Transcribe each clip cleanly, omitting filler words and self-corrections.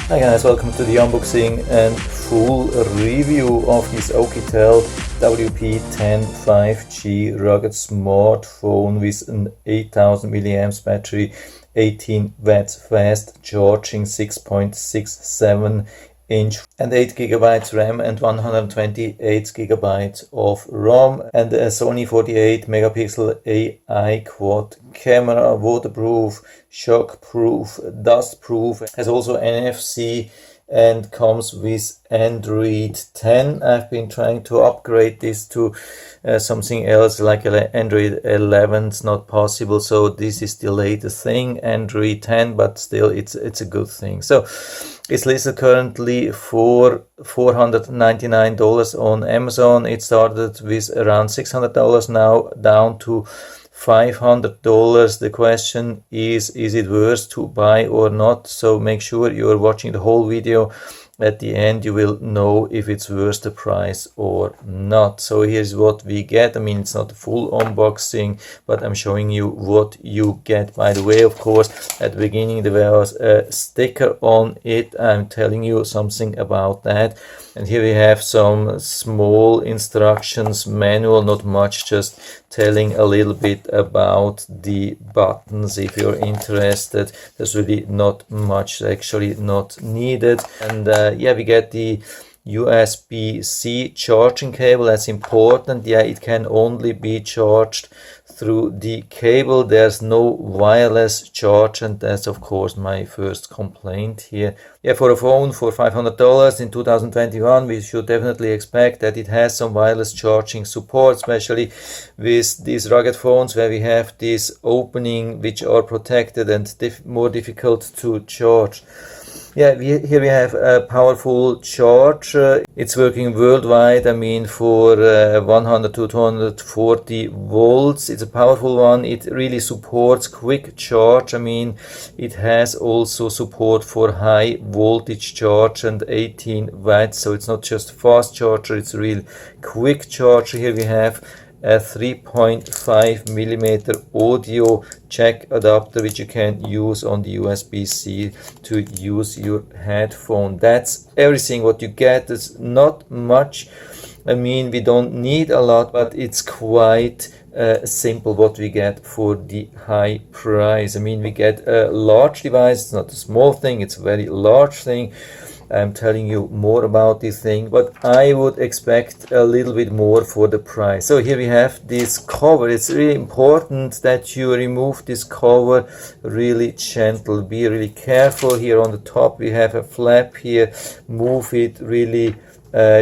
Hi guys, welcome to the unboxing and full review of this OUKITEL WP10 5G rugged smartphone with an 8000 mAh battery, 18 watts fast charging, 6.67 inch and 8GB RAM and 128GB of ROM, and a Sony 48MP AI quad camera, waterproof, shockproof, dustproof, has also NFC and comes with Android 10. I've been trying to upgrade this to something else like Android 11. It's not possible, so this is the latest thing, Android 10, but still it's a good thing. So it's listed currently for $499 on Amazon. It started with around $600, now down to $500. The question is it worth to buy or not? So make sure you're watching the whole video. At the end you will know if it's worth the price or not. So here's what we get. I mean, it's not a full unboxing, but I'm showing you what you get. By the way, of course, at the beginning there was a sticker on it. I'm telling you something about that. And here we have some small instructions manual, not much, just telling a little bit about the buttons if you're interested. There's really not much, actually not needed. And yeah, we get the USB-C charging cable. That's important. Yeah, it can only be charged through the cable. There's no wireless charge, and that's of course my first complaint here. Yeah, for a phone for $500 in 2021, we should definitely expect that it has some wireless charging support, especially with these rugged phones where we have this opening which are protected and more difficult to charge. Yeah, here we have a powerful charge. It's working worldwide. I mean, for 100 to 240 volts. It's a powerful one. It really supports quick charge. I mean, it has also support for high voltage charge and 18 watts. So it's not just fast charger, it's a real quick charger. Here we have a 3.5mm audio jack adapter which you can use on the USB-C to use your headphone. That's everything what you get. It's not much. I mean, we don't need a lot, but it's quite simple what we get for the high price. I mean, we get a large device. It's not a small thing, it's a very large thing. I'm telling you more about this thing, but I would expect a little bit more for the price. So here we have this cover. It's really important that you remove this cover really gentle. Be really careful. Here on the top we have a flap here. Move it really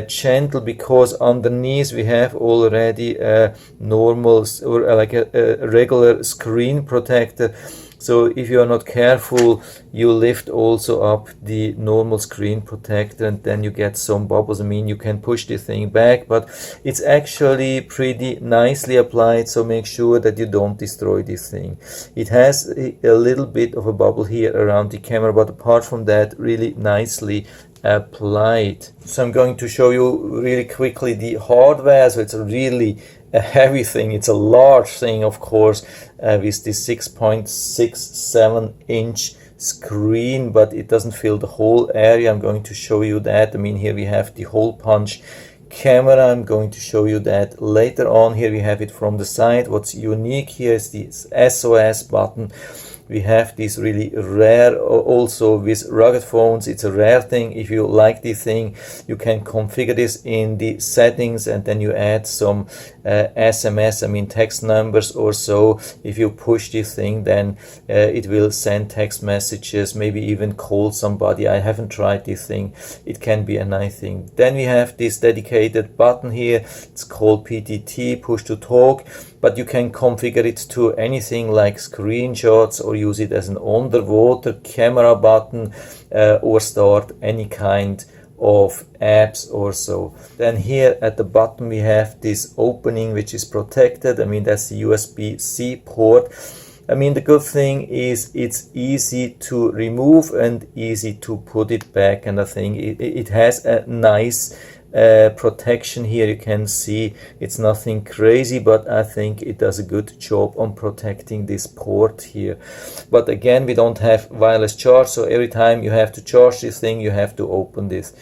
gentle, because underneath we have already a normal or like a regular screen protector. So if you are not careful, you lift also up the normal screen protector and then you get some bubbles. I mean, you can push the thing back, but it's actually pretty nicely applied, so make sure that you don't destroy this thing. It has a little bit of a bubble here around the camera, but apart from that, really nicely applied. So I'm going to show you really quickly the hardware. So it's really a heavy thing. It's a large thing, of course, with this 6.67 inch screen, but it doesn't fill the whole area. I'm going to show you that. I mean, here we have the hole punch camera. I'm going to show you that later on. Here we have it from the side. What's unique here is this SOS button. We have this really rare, also with rugged phones, it's a rare thing. If you like this thing, you can configure this in the settings and then you add some SMS, I mean text numbers or so. If you push this thing, then it will send text messages, maybe even call somebody. I haven't tried this thing. It can be a nice thing. Then we have this dedicated button here. It's called PTT, push to talk, but you can configure it to anything like screenshots, or use it as an underwater camera button, or start any kind of apps or so. Then here at the bottom we have this opening which is protected. I mean, that's the USB-C port. I mean, the good thing is it's easy to remove and easy to put it back, and I think it has a nice protection here. You can see it's nothing crazy, but I think it does a good job on protecting this port here. But again, we don't have wireless charge, so every time you have to charge this thing, you have to open this.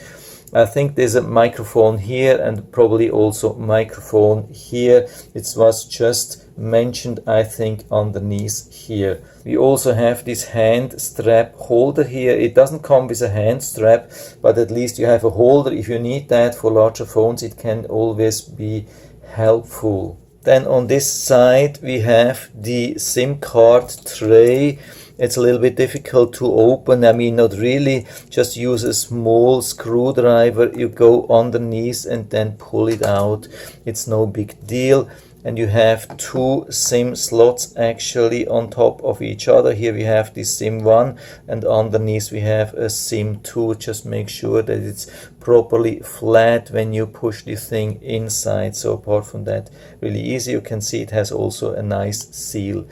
I think there's a microphone here and probably also microphone here. It was just mentioned, I think, underneath here. We also have this hand strap holder here. It doesn't come with a hand strap, but at least you have a holder. If you need that for larger phones, it can always be helpful. Then on this side we have the SIM card tray. It's a little bit difficult to open. I mean, not really. Just use a small screwdriver. You go underneath and then pull it out. It's no big deal. And you have two SIM slots actually on top of each other. Here we have the SIM 1 and underneath we have a SIM 2. Just make sure that it's properly flat when you push the thing inside. So apart from that, really easy. You can see it has also a nice seal.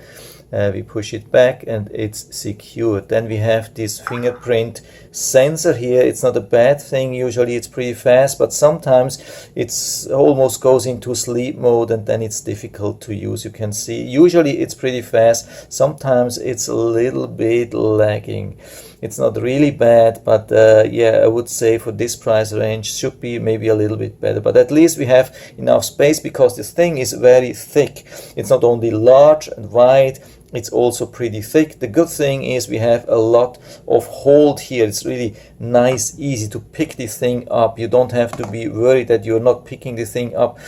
We push it back and it's secured. Then we have this fingerprint sensor here. It's not a bad thing. Usually it's pretty fast, but sometimes it's almost goes into sleep mode and then it's difficult to use. You can see usually it's pretty fast. Sometimes it's a little bit lagging. It's not really bad, but yeah, I would say for this price range should be maybe a little bit better. But at least we have enough space because this thing is very thick. It's not only large and wide, it's also pretty thick. The good thing is we have a lot of hold here. It's really nice, easy to pick this thing up. You don't have to be worried that you're not picking the thing up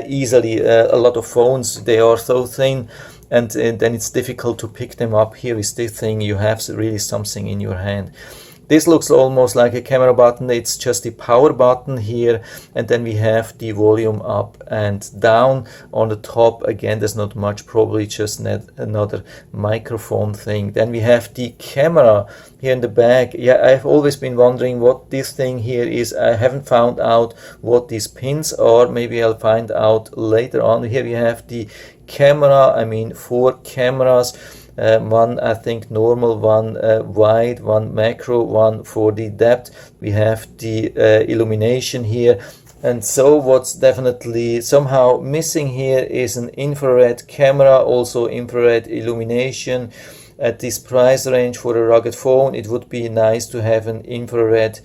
easily. A lot of phones, they are so thin and then it's difficult to pick them up. Here is this thing, you have really something in your hand. This looks almost like a camera button. It's just the power button here, and then we have the volume up and down. On the top, again, there's not much, probably just another microphone thing. Then we have the camera here in the back. Yeah, I've always been wondering what this thing here is. I haven't found out what these pins are. Maybe I'll find out later on. Here we have the camera, I mean 4 cameras. One I think normal, one wide, one macro, one for the depth. We have the illumination here. And so what's definitely somehow missing here is an infrared camera, also infrared illumination. At this price range for a rugged phone, it would be nice to have an infrared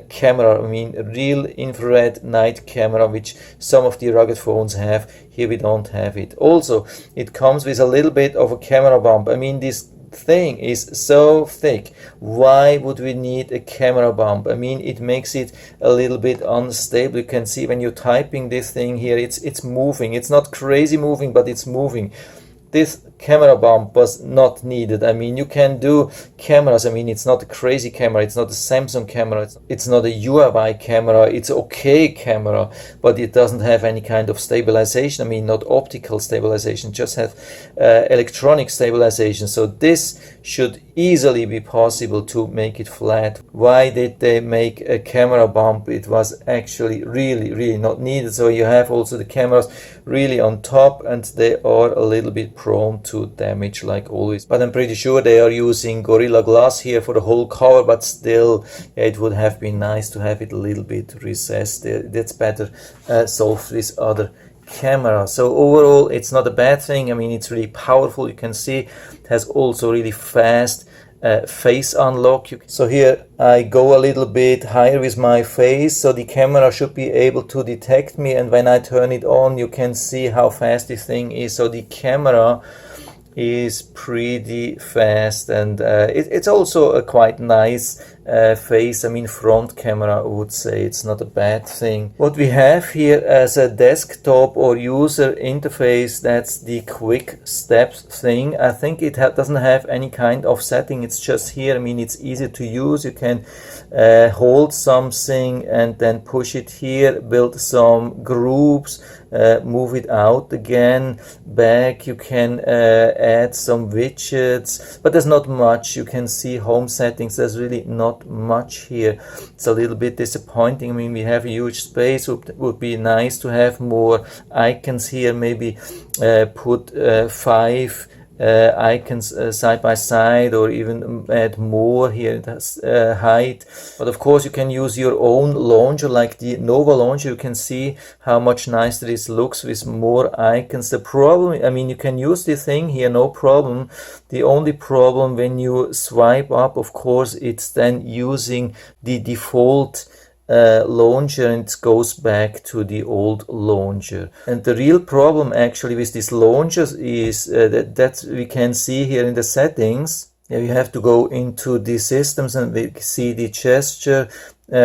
camera. I mean, a real infrared night camera, which some of the rugged phones have. Here we don't have it. Also, it comes with a little bit of a camera bump. I mean, this thing is so thick. Why would we need a camera bump? I mean, it makes it a little bit unstable. You can see when you're typing this thing here, it's moving. It's not crazy moving, but it's moving. This camera bump was not needed. I mean, you can do cameras. I mean, it's not a crazy camera. It's not a Samsung camera. It's not a Huawei camera. It's okay camera, but it doesn't have any kind of stabilization. I mean, not optical stabilization, just have electronic stabilization. So this should easily be possible to make it flat. Why did they make a camera bump? It was actually really not needed. So you have also the cameras really on top, and they are a little bit prone to damage like always. But I'm pretty sure they are using Gorilla Glass here for the whole cover, but still, yeah, it would have been nice to have it a little bit recessed. That's better solved with other camera. So overall, it's not a bad thing. I mean, it's really powerful. You can see it has also really fast face unlock. So here I go a little bit higher with my face, so the camera should be able to detect me, and when I turn it on, you can see how fast this thing is. So the camera is pretty fast, and it's also a quite nice face. I mean, front camera, I would say it's not a bad thing. What we have here as a desktop or user interface, that's the quick steps thing. I think it doesn't have any kind of setting. It's just here. I mean, it's easy to use. You can hold something and then push it here, build some groups, move it out again, back. You can add some widgets, but there's not much. You can see home settings. There's really not much here. It's a little bit disappointing. I mean, we have a huge space. Would be nice to have more icons here. Maybe put 5 icons side by side, or even add more here. It has height, but of course you can use your own launcher like the Nova launcher. You can see how much nicer this looks with more icons. The problem, I mean, you can use the thing here, no problem. The only problem, when you swipe up, of course it's then using the default launcher, and it goes back to the old launcher. And the real problem actually with these launchers is that we can see here in the settings. You have to go into the systems, and we see the gesture,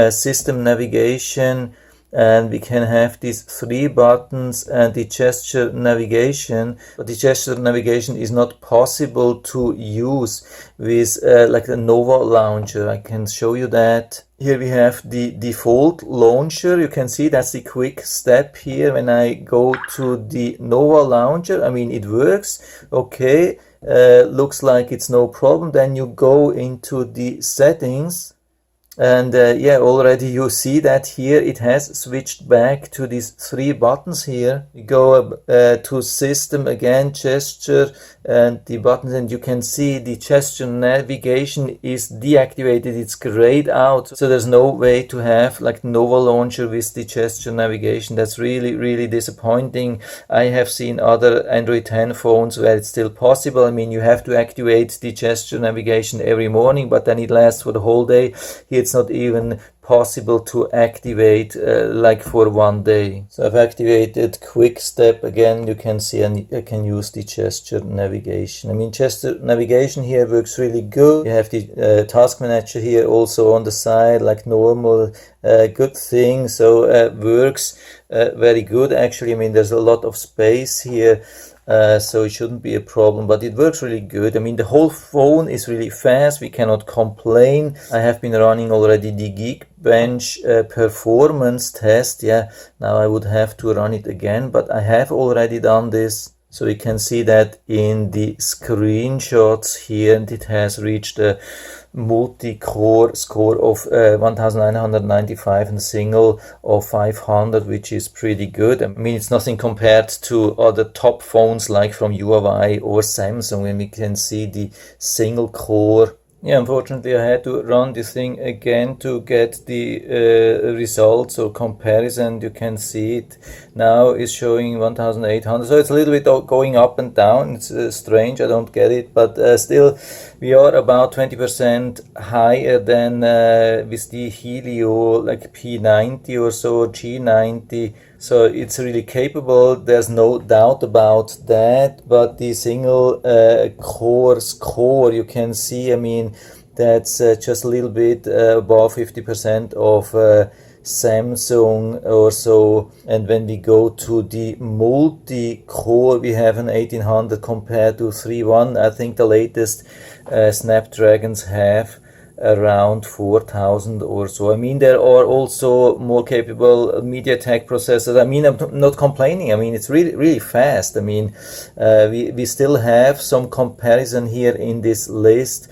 system navigation, and we can have these 3 buttons and the gesture navigation, but the gesture navigation is not possible to use with like the Nova launcher. I can show you that. Here we have the default launcher. You can see that's the quick step here. When I go to the Nova launcher, I mean, it works okay, looks like it's no problem. Then you go into the settings, and yeah, already you see that here it has switched back to these 3 buttons here. You go to system again, gesture, and the buttons, and you can see the gesture navigation is deactivated. It's grayed out, so there's no way to have like Nova launcher with the gesture navigation. That's really disappointing. I have seen other Android 10 phones where it's still possible. I mean, you have to activate the gesture navigation every morning, but then it lasts for the whole day. Here it's not even possible to activate like for 1 day. So I've activated quick step again. You can see, and I can use the gesture navigation. I mean, gesture navigation here works really good. You have the task manager here also on the side like normal. Good thing. So works very good actually. I mean, there's a lot of space here. So it shouldn't be a problem, but it works really good. I mean, the whole phone is really fast. We cannot complain. I have been running already the Geekbench performance test. Yeah, now I would have to run it again, but I have already done this. So you can see that in the screenshots here, and it has reached a multi-core score of 1995 and single of 500, which is pretty good. I mean, it's nothing compared to other top phones like from Huawei or Samsung, and we can see the single core. Yeah, unfortunately I had to run this thing again to get the results or comparison. You can see it now is showing 1800, so it's a little bit going up and down. It's strange, I don't get it, but still we are about 20% higher than with the Helio, like P90 or so, G90. So it's really capable, there's no doubt about that. But the single core score, you can see, I mean, that's just a little bit above 50% of Samsung or so. And when we go to the multi-core, we have an 1800 compared to 3.1. I think the latest Snapdragons have around 4000 or so. I mean, there are also more capable MediaTek processors. I mean, I'm not complaining. I mean, it's really fast. I mean, we still have some comparison here in this list,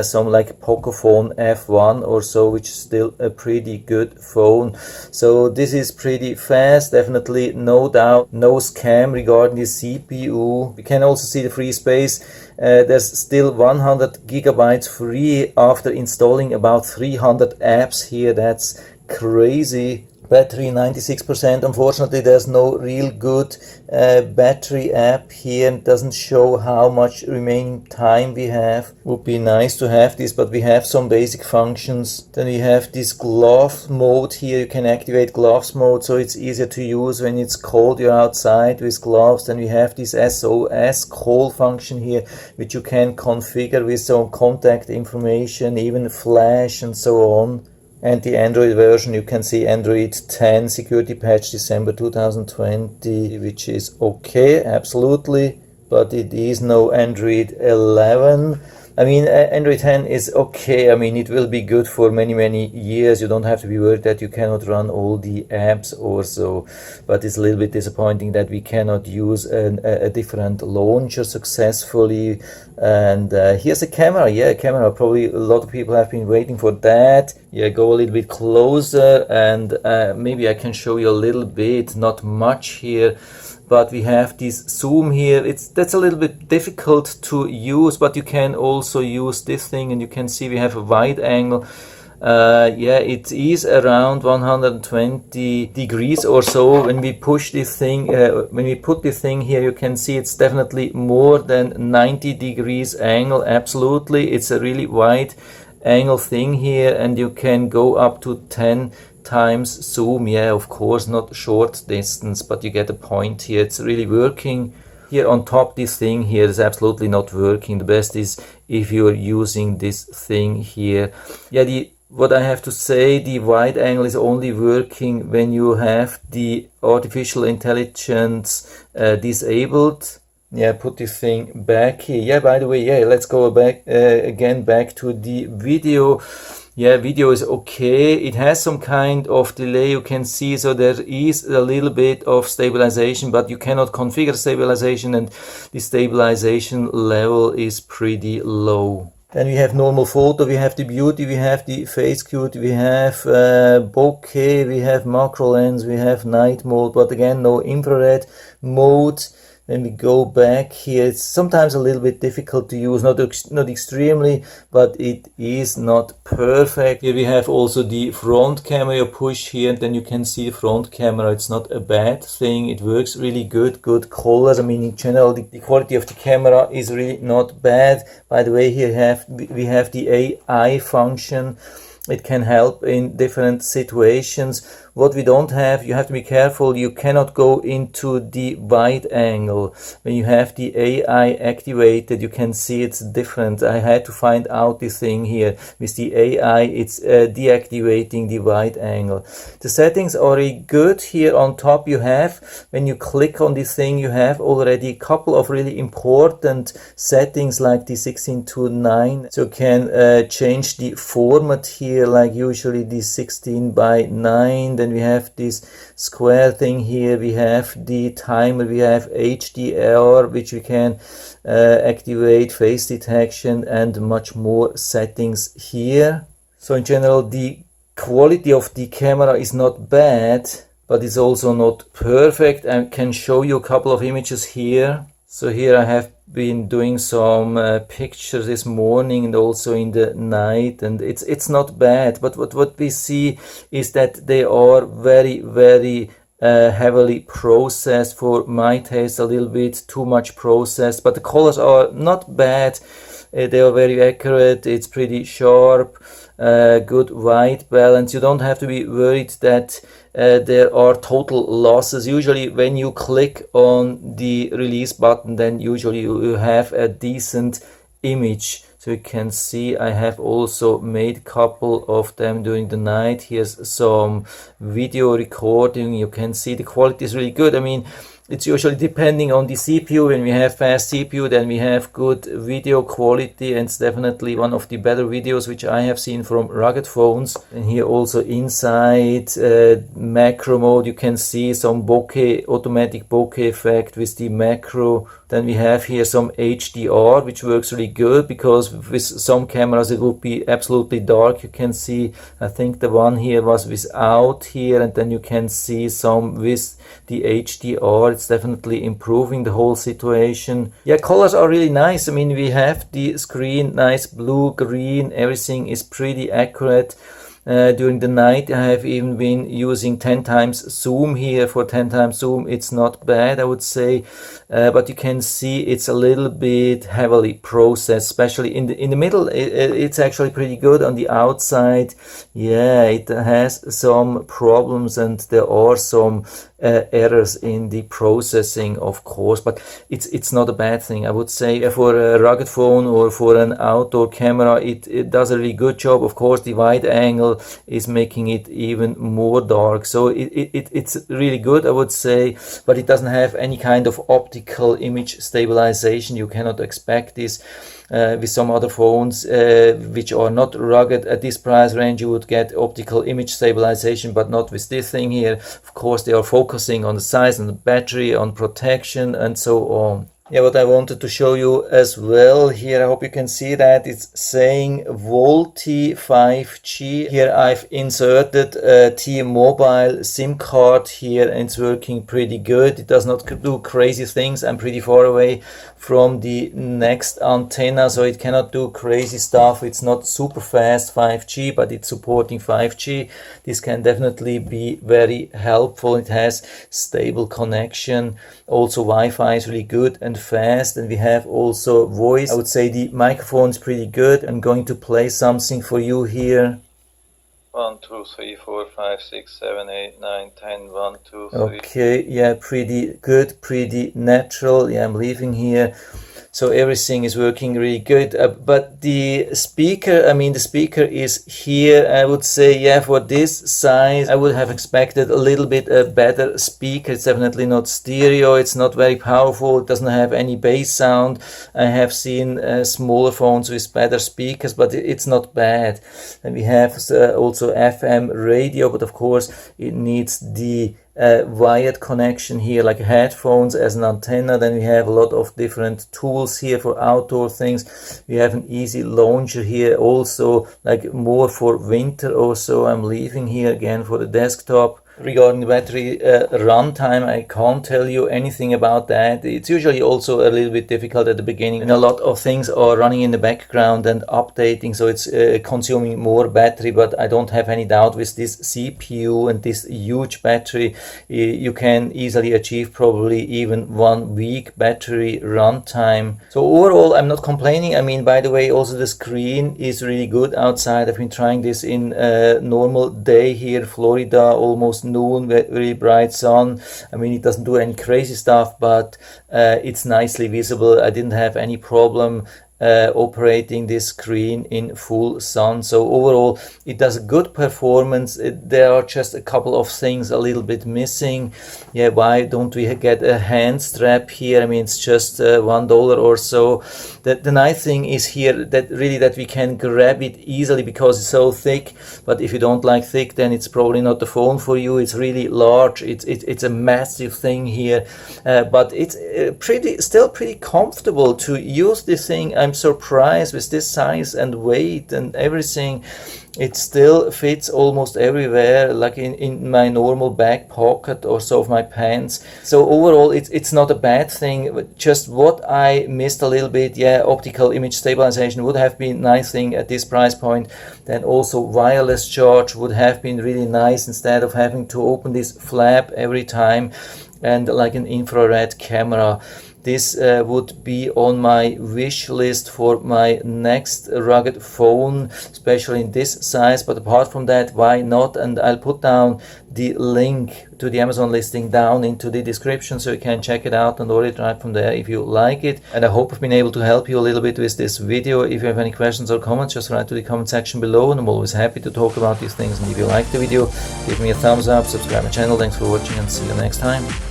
some like Pocophone F1 or so, which is still a pretty good phone. So this is pretty fast, definitely, no doubt, no scam regarding the CPU. We can also see the free space. There's still 100 gigabytes free after installing about 300 apps here. That's crazy. Battery 96%. Unfortunately, there's no real good battery app here. It doesn't show how much remaining time we have. Would be nice to have this, but we have some basic functions. Then we have this glove mode here. You can activate gloves mode, so it's easier to use when it's cold, you're outside with gloves. Then we have this SOS call function here, which you can configure with some contact information, even flash and so on. And the Android version, you can see Android 10 security patch December 2020, which is okay, absolutely, but it is no Android 11. I mean, Android 10 is okay. I mean, it will be good for many years. You don't have to be worried that you cannot run all the apps or so, but it's a little bit disappointing that we cannot use a different launcher successfully. And here's a camera. Yeah, camera. Probably a lot of people have been waiting for that. Yeah, go a little bit closer, and maybe I can show you a little bit, not much here, but we have this zoom here. That's a little bit difficult to use, but you can also use this thing, and you can see we have a wide angle. Yeah, it is around 120 degrees or so. When we push this thing, when we put this thing here, you can see it's definitely more than 90 degrees angle. Absolutely, it's a really wide angle thing here, and you can go up to 10 times zoom. Yeah, of course, not short distance, but you get the point here. It's really working. Here on top, this thing here is absolutely not working. The best is if you're using this thing here. Yeah, what I have to say, the wide angle is only working when you have the artificial intelligence disabled. Yeah, put this thing back here. Yeah, by the way, yeah, let's go back again back to the video. Yeah, video is okay. It has some kind of delay, you can see, so there is a little bit of stabilization, but you cannot configure stabilization, and the stabilization level is pretty low. Then we have normal photo, we have the beauty, we have the face cute, we have bokeh, we have macro lens, we have night mode, but again, no infrared mode. When we go back here, it's sometimes a little bit difficult to use, not extremely, but it is not perfect. Here we have also the front camera. You push here and then you can see the front camera. It's not a bad thing, it works really good colors. I mean, in general, the quality of the camera is really not bad. By the way, here we have the AI function. It can help in different situations. What we don't have, you have to be careful, you cannot go into the wide angle. When you have the AI activated, you can see it's different. I had to find out this thing here. With the AI, it's deactivating the wide angle. The settings are really good. Here on top you have, when you click on this thing, you have already a couple of really important settings like the 16:9. So you can change the format here, like usually the 16:9. Then we have this square thing here, we have the timer, we have HDR, which we can activate, face detection, and much more settings here. So in general, the quality of the camera is not bad, but it's also not perfect. I can show you a couple of images here. So here I have been doing some pictures this morning and also in the night, and it's not bad, but what we see is that they are very heavily processed. For my taste, a little bit too much processed, but the colors are not bad. They are very accurate, it's pretty sharp, good white balance. You don't have to be worried that there are total losses. Usually when you click on the release button, then usually you have a decent image. So you can see I have also made a couple of them during the night. Here's some video recording. You can see the quality is really good. I mean, it's usually depending on the CPU. When we have fast CPU, then we have good video quality, and it's definitely one of the better videos which I have seen from rugged phones. And here also inside macro mode, you can see some bokeh, automatic bokeh effect with the macro. Then we have here some HDR, which works really good, because with some cameras it would be absolutely dark. You can see, I think the one here was without here, and then you can see some with the HDR. It's definitely improving the whole situation. Yeah, colors are really nice. I mean, we have the screen, nice blue, green, everything is pretty accurate. During the night I have even been using 10 times zoom here. For 10 times zoom it's not bad, I would say, but you can see it's a little bit heavily processed, especially in the middle. It's actually pretty good. On the outside, yeah, it has some problems, and there are some errors in the processing, of course, but it's not a bad thing. I would say for a rugged phone or for an outdoor camera, it does a really good job. Of course, the wide angle is making it even more dark, so it's really good, I would say, but it doesn't have any kind of optical image stabilization. You cannot expect this. With some other phones which are not rugged at this price range, you would get optical image stabilization, but not with this thing here. Of course, they are focusing on the size and the battery, on protection, and so on. Yeah, what I wanted to show you as well here, I hope you can see that it's saying VoLTE 5G. Here I've inserted a T-Mobile SIM card here and it's working pretty good. It does not do crazy things. I'm pretty far away from the next antenna, so it cannot do crazy stuff. It's not super fast 5G, but it's supporting 5G. This can definitely be very helpful. It has stable connection. Also Wi-Fi is really good and fast, and we have also voice. I would say the microphone is pretty good. I'm going to play something for you here. 1, 2, 3, 4, 5, 6, 7, 8, 9, 10, 1, 2, 3. Okay, yeah, pretty good, pretty natural. Yeah, I'm leaving here. So everything is working really good, but the speaker, the speaker is here. I would say, yeah, for this size, I would have expected a little bit a better speaker. It's definitely not stereo. It's not very powerful. It doesn't have any bass sound. I have seen smaller phones with better speakers, but it's not bad. And we have also FM radio, but of course it needs the wired connection here, like headphones as an antenna. Then we have a lot of different tools here for outdoor things. We have an easy launcher here also, like more for winter or so. I'm leaving here again for the desktop. Regarding the battery runtime, I can't tell you anything about that. It's usually also a little bit difficult at the beginning, and a lot of things are running in the background and updating, so it's consuming more battery. But I don't have any doubt with this CPU and this huge battery, you can easily achieve probably even 1 week battery runtime. So overall, I'm not complaining. By the way, also the screen is really good outside. I've been trying this in a normal day here in Florida, almost noon, very bright sun. It doesn't do any crazy stuff, but it's nicely visible. I didn't have any problem operating this screen in full sun. So overall it does a good performance. There are just a couple of things a little bit missing. Yeah, why don't we get a hand strap here? It's just $1 or so. The nice thing is here that we can grab it easily because it's so thick. But if you don't like thick, then it's probably not the phone for you. It's really large. It's a massive thing here, but it's still pretty comfortable to use this thing. I'm surprised with this size and weight and everything. It still fits almost everywhere, like in my normal back pocket or so of my pants. So overall it's not a bad thing. Just what I missed a little bit, yeah, optical image stabilization would have been a nice thing at this price point. Then also wireless charge would have been really nice instead of having to open this flap every time, and like an infrared camera. This would be on my wish list for my next rugged phone, especially in this size. But apart from that, why not? And I'll put down the link to the Amazon listing down into the description, so you can check it out and order it right from there if you like it. And I hope I've been able to help you a little bit with this video. If you have any questions or comments, just write to the comment section below, and I'm always happy to talk about these things. And if you like the video, give me a thumbs up, subscribe my channel. Thanks for watching, and see you next time.